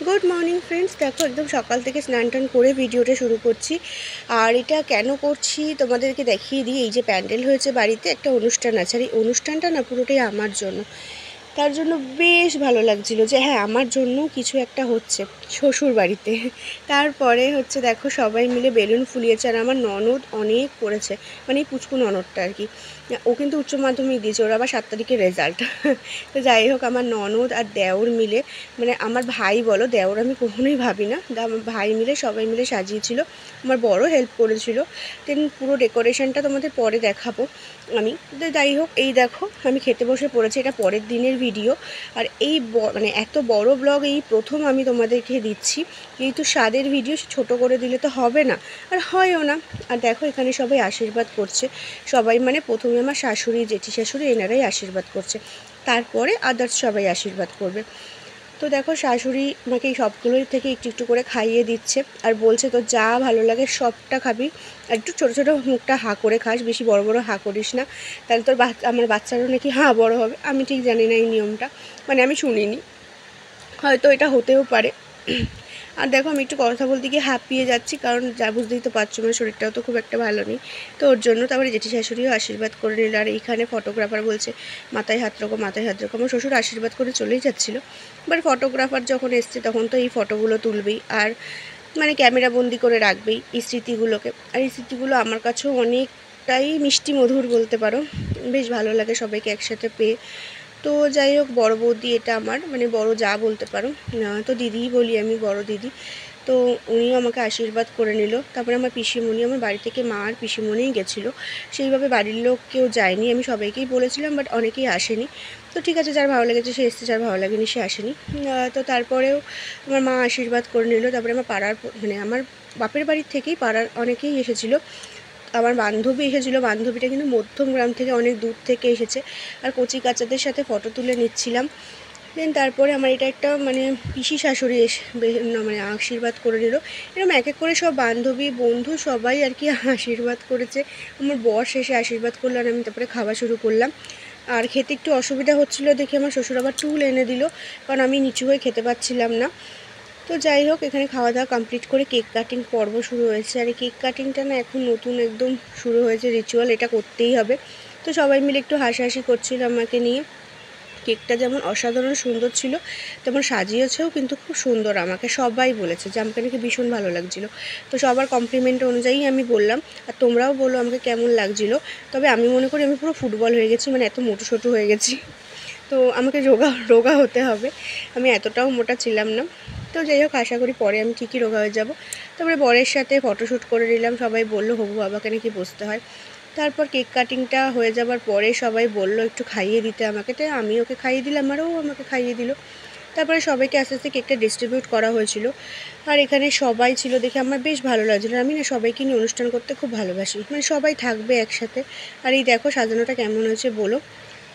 Good morning friends, দেখো একদম সকাল থেকে স্নান টান করে ভিডিওটা শুরু করছি। আর এটা কেন করছি তোমাদেরকে দেখিয়ে দিই। এই যে প্যান্ডেল হয়েছে বাড়িতে, একটা অনুষ্ঠান আছে, আর এই অনুষ্ঠানটা না পুরোটাই আমার জন্য। তার জন্য বেশ ভালো লাগছিল যে হ্যাঁ, আমার জন্য কিছু একটা হচ্ছে শ্বশুর বাড়িতে। তারপরে হচ্ছে দেখো সবাই মিলে বেলুন ফুলিয়েছে, আর আমার ননদ অনেক করেছে, মানে এই পুচকু ননদটা আর কি। ও কিন্তু উচ্চ মাধ্যমিক দিয়েছে, ওর আবার 7 তারিখে রেজাল্ট। তো যাই হোক, আমার ননদ আর দেওর মিলে, মানে আমার ভাই বলো, দেওর আমি কখনোই ভাবি না, আমার ভাই মিলে সবাই মিলে সাজিয়েছিল। আমার বড় হেল্প করেছিল। দেন পুরো ডেকোরেশনটা তোমাদের পরে দেখাবো আমি। তো যাই হোক, এই দেখো আমি খেতে বসে পড়েছি, এটা পরের দিনের ভিডিও। আর এই মানে এত বড় ব্লগ এই প্রথম আমি তোমাদেরকে দিচ্ছি। যেহেতু স্বাদের ভিডিও, ছোট করে দিলে তো হবে না, আর হয়ও না। আর দেখো এখানে সবাই আশীর্বাদ করছে, সবাই মানে প্রথমে আমার শাশুড়ি, জেঠি শাশুড়ি, এনারাই আশীর্বাদ করছে, তারপরে আদার্স সবাই আশীর্বাদ করবে। তো দেখো শাশুড়ি আমাকে এই সবগুলোই থেকে একটু একটু করে খাইয়ে দিচ্ছে, আর বলছে তো যা ভালো লাগে সবটা খাবি, আর একটু ছোটো ছোটো মুখটা হাঁ করে খাস, বেশি বড় বড় হাঁ করিস না, তাহলে তোর আমার বাচ্চারও নাকি হাঁ বড় হবে। আমি ঠিক জানি না এই নিয়মটা, মানে আমি শুনিনি, হয়তো এটা হতেও পারে। আর দেখো আমি একটু কথা বলতে গিয়ে হাঁপিয়ে যাচ্ছি, কারণ যা বুঝতেই তো পারছো আমার শরীরটাও তো খুব একটা ভালো নেই। তো ওর জন্য তারপরে জেঠি শাশুড়িও আশীর্বাদ করে নিল। আর এইখানে ফটোগ্রাফার বলছে মাথায় হাত রাখো, মাথায় হাত রাখো। আমার শ্বশুর আশীর্বাদ করে চলেই যাচ্ছিলো, বাট ফটোগ্রাফার যখন এসছে তখন তো এই ফটোগুলো তুলবেই, আর মানে ক্যামেরা বন্দি করে রাখবেই এই স্মৃতিগুলোকে। আর এই স্মৃতিগুলো আমার কাছেও অনেকটাই মিষ্টি মধুর বলতে পারো, বেশ ভালো লাগে সবাইকে একসাথে পেয়ে। তো যাই হোক, বড় বৌদি এটা আমার মানে বড় যা বলতে পারো, তো দিদিই বলি আমি, বড় দিদি। তো উনিও আমাকে আশীর্বাদ করে নিল। তারপরে আমার পিসিমণি, আমার বাড়ি থেকে মা আর পিসিমণিই গেছিলো, সেইভাবে বাড়ির লোক কেউ যায়নি। আমি সবাইকেই বলেছিলাম, বাট অনেকেই আসেনি। তো ঠিক আছে, যার ভালো লেগেছে সে এসছে, যার ভালো লাগেনি সে আসেনি। তো তারপরেও আমার মা আশীর্বাদ করে নিল। তারপরে আমার পাড়ার, মানে আমার বাপের বাড়ির থেকেই পাড়ার অনেকেই এসেছিলো। আমার বান্ধবী এসেছিলো, বান্ধবীটা কিন্তু মধ্যমগ্রাম থেকে অনেক দূর থেকে এসেছে। আর কচি কাচাদের সাথে ফটো তুলে নিচ্ছিলাম। দেন তারপরে আমার এটা একটা মানে পিসি শাশুড়ি মানে আশীর্বাদ করে নিল। এরকম এক এক করে সব বান্ধবী বন্ধু সবাই আর কি আশীর্বাদ করেছে। আমার বর শেষে আশীর্বাদ করলো, আর আমি তারপরে খাওয়া শুরু করলাম। আর খেতে একটু অসুবিধা হচ্ছিলো দেখে আমার শ্বশুর আবার টুল এনে দিল, কারণ আমি নিচু হয়ে খেতে পাচ্ছিলাম না। তো যাই হোক, এখানে খাওয়া দাওয়া কমপ্লিট করে কেক কাটিং পর্ব শুরু হয়েছে। আর এই কেক কাটিংটা না এখন নতুন একদম শুরু হয়েছে রিচুয়াল, এটা করতেই হবে। তো সবাই মিলে একটু হাসাহাসি করছিল আমাকে নিয়ে। কেকটা যেমন অসাধারণ সুন্দর ছিল, তেমন সাজিয়েছেও কিন্তু খুব সুন্দর। আমাকে সবাই বলেছে যে আমাকে নাকি ভীষণ ভালো লাগছিলো। তো সবার কমপ্লিমেন্ট অনুযায়ী আমি বললাম, আর তোমরাও বলো আমাকে কেমন লাগছিলো। তবে আমি মনে করি আমি পুরো ফুটবল হয়ে গেছি, মানে এত মোটো সোটো হয়ে গেছি। তো আমাকে রোগা হতে হবে, আমি এতটাও মোটা ছিলাম না। তো যাই হোক, আশা করি পরে আমি ঠিকই রোগা হয়ে যাব। তারপরে বরের সাথে ফটোশ্যুট করে নিলাম, সবাই বললো হবু বাবাকে নাকি বসতে হয়। তারপর কেক কাটিংটা হয়ে যাবার পরে সবাই বলল একটু খাইয়ে দিতে আমাকে, তাই আমি ওকে খাইয়ে দিলাম, আর ও আমাকে খাইয়ে দিল। তারপরে সবাইকে আস্তে আস্তে কেকটা ডিস্ট্রিবিউট করা হয়েছিল। আর এখানে সবাই ছিল দেখে আমার বেশ ভালো লাগছিলো। আমি না সবাইকে নিয়ে অনুষ্ঠান করতে খুব ভালোবাসি, মানে সবাই থাকবে একসাথে। আর এই দেখো সাজানোটা কেমন হয়েছে বলো।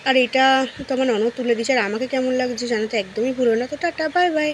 আর এটা তো আমার ননদ তুলে দিচ্ছে, আর আমাকে কেমন লাগছে জানো তো একদমই ভুলো না। তো টাটা, বাই বাই।